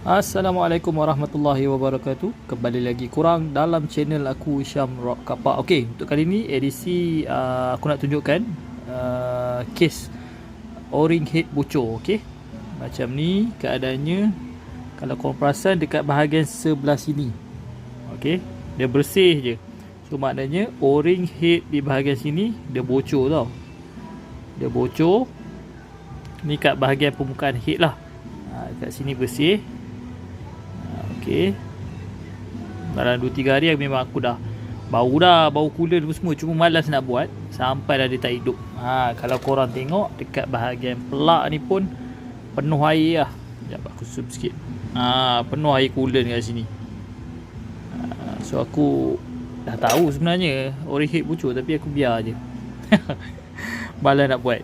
Assalamualaikum warahmatullahi wabarakatuh. Kembali lagi kurang dalam channel aku, Syam Rock Kapak. Okey, untuk kali ni edisi aku nak tunjukkan kes O-ring head bocor. Okey, macam ni keadaannya. Kalau korang perasan dekat bahagian sebelah sini, okey, dia bersih je. So maknanya O-ring head di bahagian sini dia bocor tau. Dia bocor ni kat bahagian permukaan head lah. Kat sini bersih. Okey, dalam 2-3 hari memang aku dah bau cooler tu semua, cuma malas nak buat sampai dah dia tak hidup. Kalau korang tengok dekat bahagian pelak ni pun penuh air lah. Sekejap aku zoom sikit. Penuh air cooler kat sini. So aku dah tahu sebenarnya O-ring head bocor, tapi aku biar je. Malas nak buat.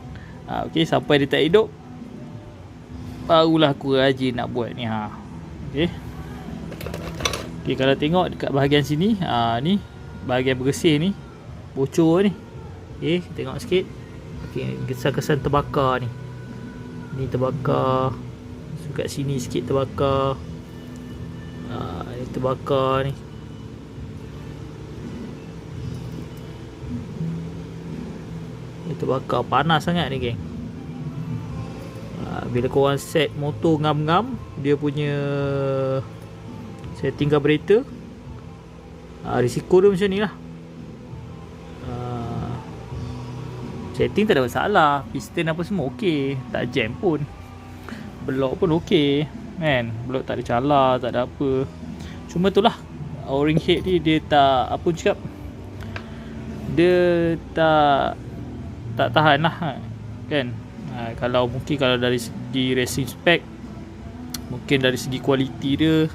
Okey, sampai dia tak hidup barulah aku rajin nak buat ni. Okey. Okey, kalau tengok dekat bahagian sini, ni bahagian bersih ni bocor ni. Okey, tengok sikit. Okey, kesan-kesan terbakar ni. Ni terbakar. So kat sini sikit terbakar. Ni terbakar ni. Ni terbakar, panas sangat ni geng. Bila korang set motor ngam-ngam, dia punya setting carburetor, risiko dia macam ni lah. Setting tak ada masalah, piston apa semua okey, tak jam pun, block pun okey kan, block tak ada cala, tak ada apa. Cuma tu lah, O-ring head ni dia tak, apa cakap, dia tak tahan lah kan. Kalau mungkin kalau dari segi racing spec, mungkin dari segi kualiti dia